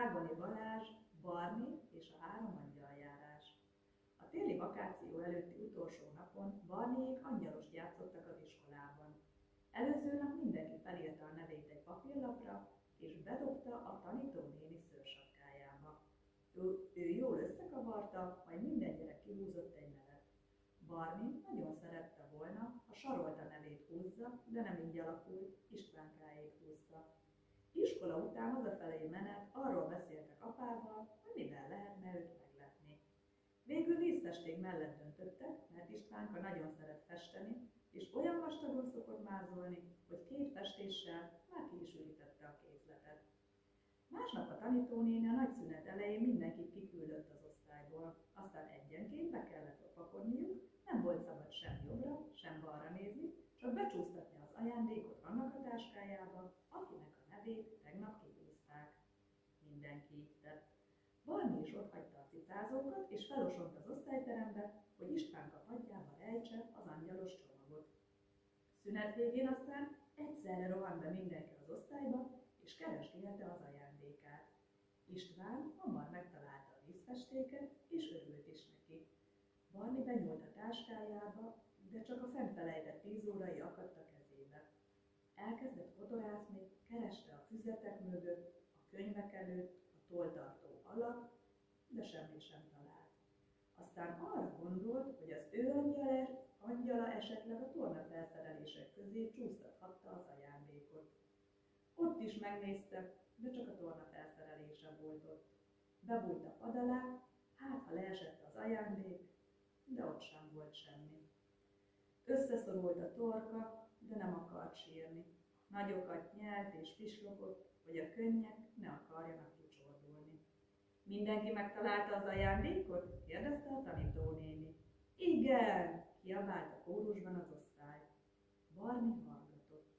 Vágoni Balázs, Barni és a három angyaljárás. A téli vakáció előtti utolsó napon Barniék angyalost játszottak az iskolában. Előző nap mindenki felírta a nevét egy papírlapra, és bedobta a tanítónéni szőrsapkájába. Ő jól összekavarta, majd minden gyerek kihúzott egy nevet. Barni nagyon szerette volna, ha Sarolta nevét húzza, de nem így alakult, Istvánkáék húzta. Iskola után hazafelé menet arról beszéltek apával, hogy mivel lehetne őt meglepni. Végül vízfesték mellett döntöttek, mert Istvánka nagyon szeret festeni, és olyan vastagon szokott mázolni, hogy 2 festéssel már ki is ürítette a kézletet. Másnap a tanítónéni a nagy szünet elején mindenkit kiküldött az osztályból, aztán egyenként be kellett opakodniuk, nem volt szabad sem jobbra, sem balra nézni, csak becsúsztatni az ajándékot annak a táskájába, akinek a nevét tegnap kihúzták. Mindenki így tett. Barni is otthagyta a cicázókat, és felosont az osztályterembe, hogy Istvánka padjába rejtse az angyalos csomagot. Szünet végén aztán egyszerre rohant be mindenki az osztályba, és keresgélte az ajándékát. István hamar megtalálta a vízfestéket, és örült is neki. Barni benyúlt a táskájába, de csak a fennfelejtett 10 órai akadt a kezébe. Elkezdett kotorászni, kereste a füzetek mögött, a könyvek előtt, a tolltartó alatt, de semmit sem talált. Aztán arra gondolt, hogy az ő angyala esetleg a tornafelszerelések közé csúsztathatta az ajándékot. Ott is megnézte, de csak a tornafelszerelése volt ott. Bebújt a pad alá, hát ha leesett az ajándék, de ott sem volt semmi. Összeszorult a torka, de nem akart sírni. Nagyokat nyelt és pislogott, hogy a könnyek ne akarjanak kicsordulni. Mindenki megtalálta az ajándékot? Kérdezte a tanítónéni. Igen! Kiabált a kórusban az osztály. Barni hallgatott.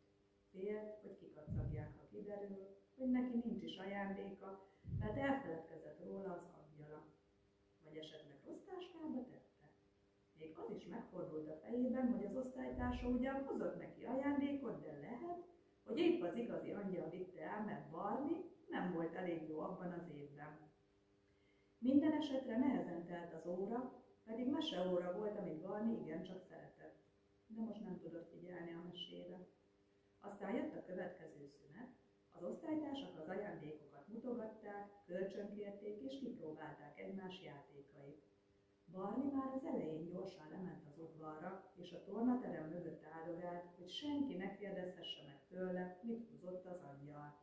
Félt, hogy kikacagják, ha kiderül, hogy neki nincs is ajándéka, mert elfeledkezett róla az angyala. Vagy esetleg rossz táskába tette. Még az is megfordult a fejében, hogy az osztálytársa ugyan hozott neki ajándékot, de lehet, hogy épp az igazi angyal vitte el, mert Barni nem volt elég jó abban az évben. Minden esetre nehezen telt az óra, pedig meseóra volt, amit Barni igencsak szeretett, de most nem tudott figyelni a mesére. Aztán jött a következő szünet, az osztálytársak az ajándékokat mutogatták, kölcsönkérték és kipróbálták egymás játékait. Barni már az elején gyorsan lement az udvarra, és a tornaterem mögött áldogált, hogy senki ne kérdezhesse meg tőle, mit húzott az angyal.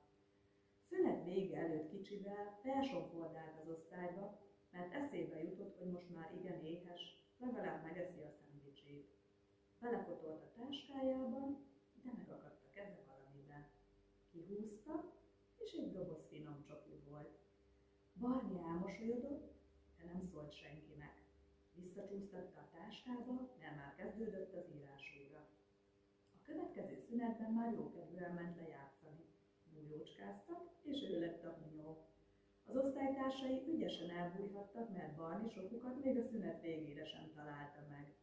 Szünet vége előtt kicsivel felsomfordált az osztályba, mert eszébe jutott, hogy most már igen éhes, legalább megeszi a szendvicsét. Belepotolt a táskájában, de megakadt a keze valamiben. Kihúzta, és egy doboz finom csoki volt. Barni elmosolyodott, de nem szólt senkinek. Visszacsúsztatta a táskába, mert már kezdődött az írásóra. A következő szünetben már jókedvűen ment lejátszani. Bújócskáztak, és ő lett a hunyó. Az osztálytársai ügyesen elbújhattak, mert Barni sokukat még a szünet végére sem találta meg.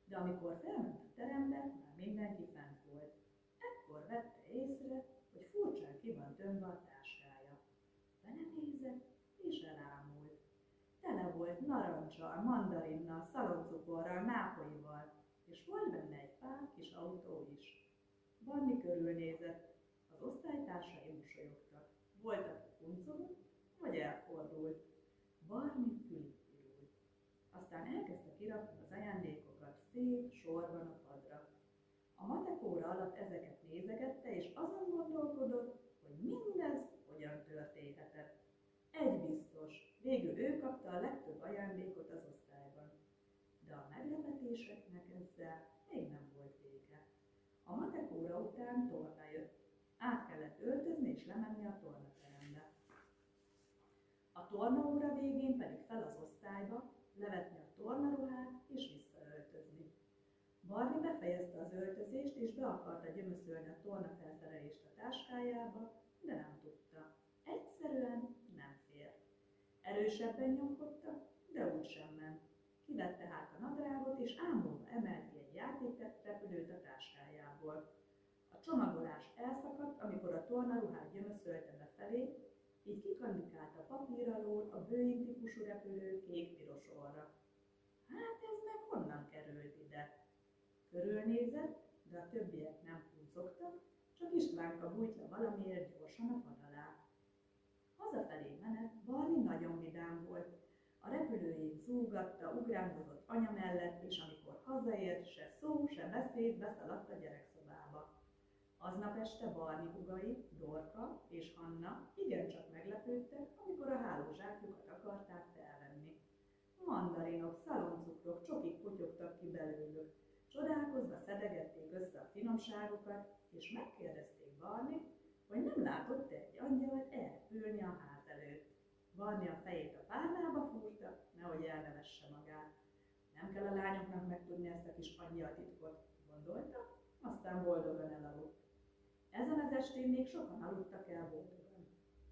De amikor felment a terembe, már mindenki fent volt. Ekkor vette észre, hogy furcsán ki van tömve a táskája. Belenézett, és elámult. Tele volt narancsal, mandarinnal, szaloncukorral, nápolyval, és volt benne egy pár kis autó is. Barni körülnézett, az osztálytársai mosolyogtak. Volt, aki kuncogott, vagy elfordult. Barni fülig pirult. Aztán elkezdte kirakni az ajándékokat szép sorban a padra. A matek óra alatt ezeket nézegette, és azon gondolkodott, hogy mindez hogyan történhetett. Egy biztos, végül ő kapta a legtöbb ajándékot az osztályban. De a meglepetéseknek ezzel még nem volt vége. A matek óra után torna jött. Át kellett öltözni és lemenni a tornaterembe. A tornaóra végén pedig fel az osztályba, levetni a tornaruhát és visszaöltözni. Barni befejezte az öltözést és be akarta gyömöszölni a tornafelszerelést a táskájába, de nem tudta. Egyszerűen nem fért. Erősebben nyomkodta, de úgysem ment. Kivette hát a nadrágot, és ámulva emelt ki egy játékrepülőt a táskájából. A csomagolás elszakadt, amikor a tornaruhát gyömöszölte befelé, így kikandikált a papír alól a Boeing típusú repülő kék-piros orra. Hát ez meg honnan került ide? Körülnézett, de a többiek nem kuncogtak, csak Istvánka bújt le valamiért gyorsan a pad alá. Hazafelé menet Barni nagyon vidám volt. A repülőjét zúgatta, ugrándozott anya mellett, és amikor hazaért, se szó, se beszéd, beszaladt a gyerekszobába. Aznap este Barni húgai, Dorka és Hanna igencsak meglepődtek, amikor a hálózsákjukat akarták felvenni. Mandarinok, szaloncukrok, csokik potyogtak ki belőlük. Csodálkozva szedegették össze a finomságokat, és megkérdezték Barnit, hogy nem látott egy angyalt elrepülni a ház előtt. Barni a fejét a párnába fúrta, nehogy elnevesse magát. Nem kell a lányoknak megtudni ezt a kis angyaltitkot, gondolta, aztán boldogan elaludt. Ezen az estén még sokan aludtak el boldogan.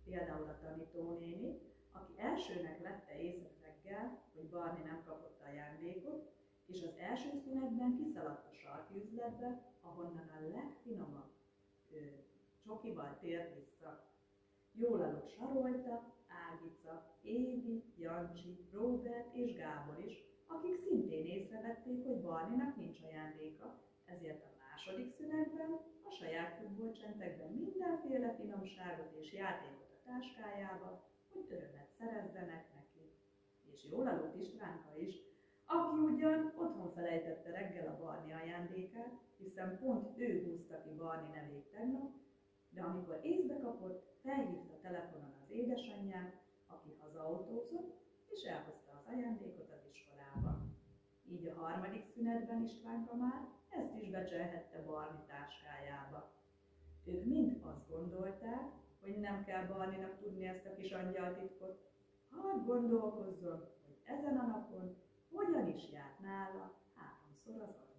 Például a tanítónéni, aki elsőnek vette észre reggel, hogy Barni nem kapott ajándékot, és az első szünetben kiszaladt a sarki üzletbe, ahonnan a legfinomabb csokival tért vissza. Jól aludt Sarolta, Ágica, Évi, Jancsi, Róbert és Gábor is, akik szintén észrevették, hogy Barninak nincs ajándéka, ezért a második szünetben a sajátjukból csentek be mindenféle finomságot és játékot a táskájába, hogy örömet szerezzenek neki. És jól aludt Istvánka is, aki ugyan otthon felejtette reggel a Barni ajándékát, hiszen pont ő húzta ki Barni nevét tegnap, de amikor észbe kapott, felhívta telefonon az édesanyját, aki hazaautózott, és elhozta az ajándékot az iskolába. Így a harmadik szünetben Istvánka már ezt is becselhette Barni táskájába. Ők mind azt gondolták, hogy nem kell Barninak tudni ezt a kis angyaltitkot. Hadd gondolkozzon, hogy ezen a napon hogyan is járt nála háromszor az adag.